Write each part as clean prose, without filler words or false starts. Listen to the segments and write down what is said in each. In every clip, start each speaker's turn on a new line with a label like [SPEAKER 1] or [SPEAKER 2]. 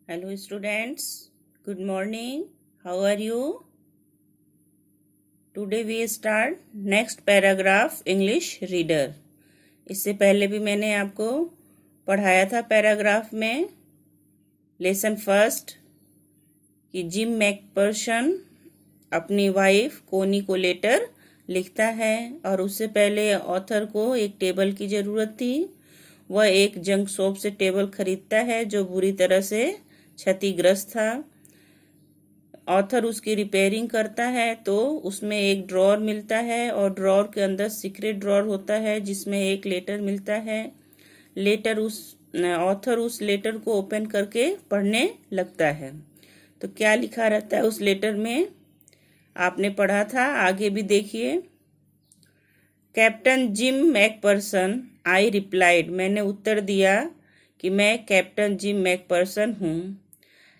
[SPEAKER 1] Hello students, good morning. How are you? Today we start next paragraph English reader. इससे पहले भी मैंने आपको पढ़ाया था पैराग्राफ में लेसन फर्स्ट कि जिम मैकपर्सन अपनी वाइफ कोनी को लेटर लिखता है और उससे पहले ऑथर को एक टेबल की ज़रूरत थी। वह एक जंक शॉप से टेबल खरीदता है जो बुरी तरह से क्षतिग्रस्त था। ऑथर उसकी रिपेयरिंग करता है तो उसमें एक ड्रॉर मिलता है और ड्रॉर के अंदर सीक्रेट ड्रॉर होता है जिसमें एक लेटर मिलता है। ऑथर उस लेटर को ओपन करके पढ़ने लगता है तो क्या लिखा रहता है उस लेटर में आपने पढ़ा था, आगे भी देखिए। Captain Jim McPherson, I replied, मैंने उत्तर दिया कि मैं कैप्टन जिम मैकपर्सन हूँ।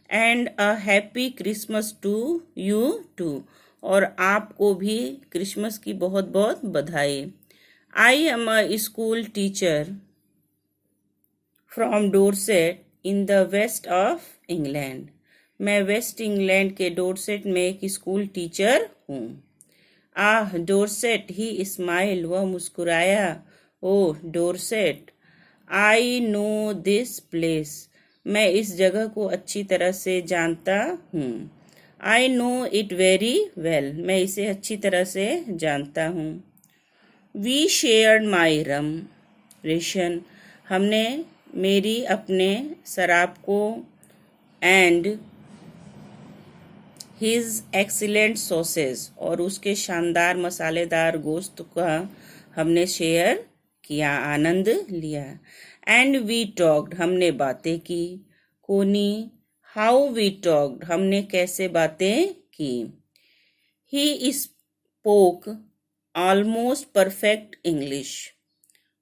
[SPEAKER 1] And a happy Christmas to you too, और आपको भी क्रिसमस की बहुत बहुत बधाई। I am a school teacher from Dorset in the west of England, मैं वेस्ट इंग्लैंड के डोरसेट में एक स्कूल टीचर हूँ। आह डोरसेट, ही स्माइल, वह मुस्कुराया। Oh Dorset, I know this place, मैं इस जगह को अच्छी तरह से जानता हूँ। I know it very well, मैं इसे अच्छी तरह से जानता हूँ। We shared my rum ration, हमने मेरी अपने शराब को एंड हिज एक्सीलेंट सॉसेज, और उसके शानदार मसालेदार गोश्त का हमने शेयर किया, आनंद लिया। एंड वी टॉक्ड, हमने बातें की। कोनी, हाउ वी टॉक्ड, हमने कैसे बातें की। He spoke almost perfect English,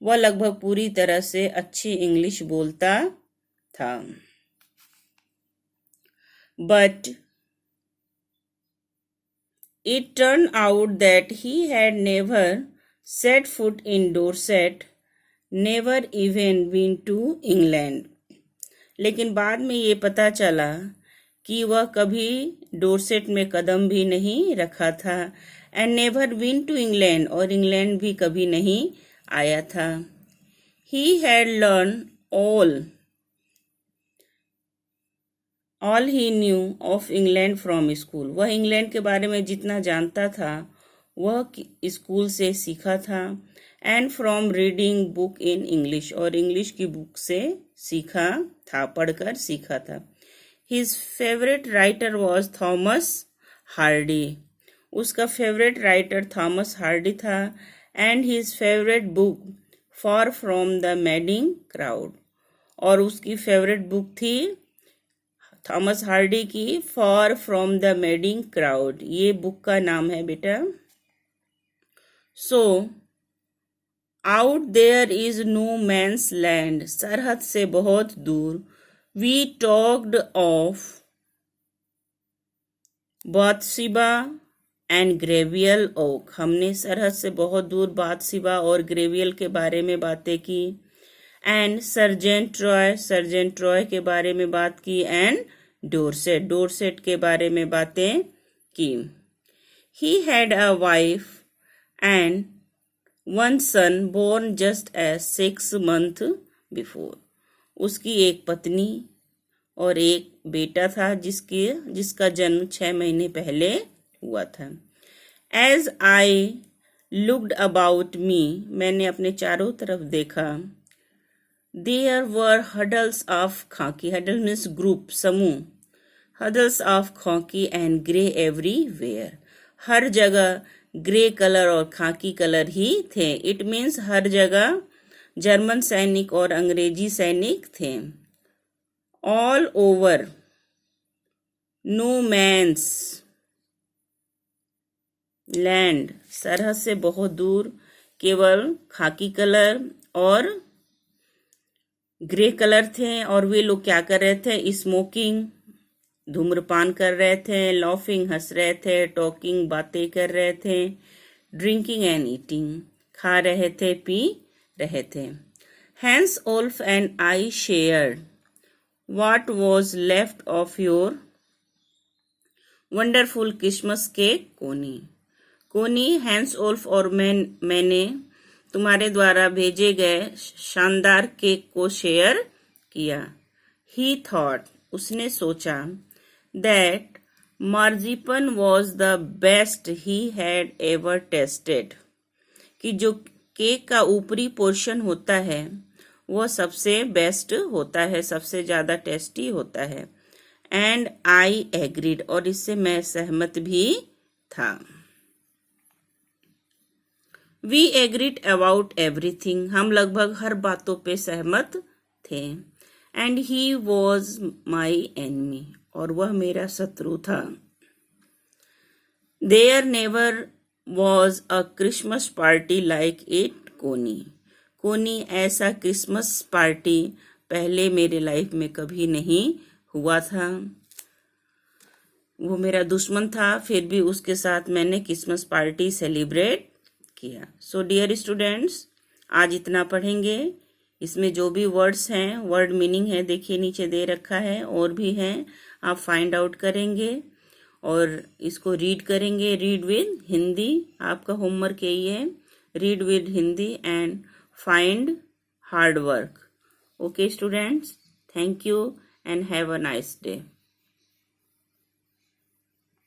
[SPEAKER 1] वह लगभग पूरी तरह से अच्छी इंग्लिश बोलता था। But it turned out that he had never set foot in Dorset, never even been to England. लेकिन बाद में ये पता चला कि वह कभी डोरसेट में कदम भी नहीं रखा था। And never been to England, और इंग्लैंड भी कभी नहीं आया था। He had learn all he knew of England from school, वह इंग्लैंड के बारे में जितना जानता था वह स्कूल से सीखा था। And from reading book in English, और इंग्लिश की बुक से सीखा था, पढ़कर सीखा था। His favourite writer was Thomas Hardy, उसका फेवरेट राइटर थॉमस हार्डी था। And his favourite book far from the madding crowd, और उसकी फेवरेट बुक थी थॉमस हार्डी की far from the madding crowd, ये बुक का नाम है बेटा। So out there is no man's land, सरहद से बहुत दूर। We talked of Bathsheba and Gabriel Oak, हमने सरहद से बहुत दूर बाथशिबा और ग्रेवियल के बारे में बातें की। एंड सर्जेंट ट्रॉय के बारे में बात की। एंड डोरसेट के बारे में बातें की। He had a wife and one son born just as 6 months before, उसकी एक पत्नी और एक बेटा था जिसका जन्म 6 महीने पहले हुआ था। As I looked about me, मैंने अपने चारों तरफ देखा। There were huddles of khaki, huddle means group, समूह, huddles of khaki and grey everywhere, हर जगह ग्रे कलर और खाकी कलर ही थे। इट मीन्स हर जगह जर्मन सैनिक और अंग्रेजी सैनिक थे। All over no man's land, सरहद से बहुत दूर केवल खाकी कलर और ग्रे कलर थे। और वे लोग क्या कर रहे थे, स्मोकिंग, धूम्रपान कर रहे थे, लॉफिंग, हंस रहे थे, टॉकिंग, बातें कर रहे थे, ड्रिंकिंग एंड ईटिंग, खा रहे थे, पी रहे थे। Hans Olf and I shared, What was left of your wonderful Christmas cake, कोनी? कोनी हैंस ओल्फ और मैंने तुम्हारे द्वारा भेजे गए शानदार केक को शेयर किया. He thought, उसने सोचा, that marzipan was the best he had ever tasted, कि जो केक का ऊपरी पोर्शन होता है वो सबसे बेस्ट होता है, सबसे ज़्यादा टेस्टी होता है. एंड आई एग्रीड, और इससे मैं सहमत भी था. वी एग्रीड अबाउट एवरीथिंग, हम लगभग हर बातों पे सहमत थे. And he was my enemy, और वह मेरा शत्रु था. There never was a Christmas party like it, Connie. Connie, ऐसा क्रिसमस पार्टी पहले मेरे लाइफ में कभी नहीं हुआ था. वो मेरा दुश्मन था, फिर भी उसके साथ मैंने क्रिसमस पार्टी सेलिब्रेट किया. सो डियर स्टूडेंट्स, आज इतना पढ़ेंगे. इसमें जो भी वर्ड्स हैं, वर्ड मीनिंग है, देखिए नीचे दे रखा है, और भी हैं, आप फाइंड आउट करेंगे और इसको रीड करेंगे. रीड विद हिंदी, आपका होमवर्क यही है. Read with Hindi and find hard work. Okay students, thank you and have a nice day.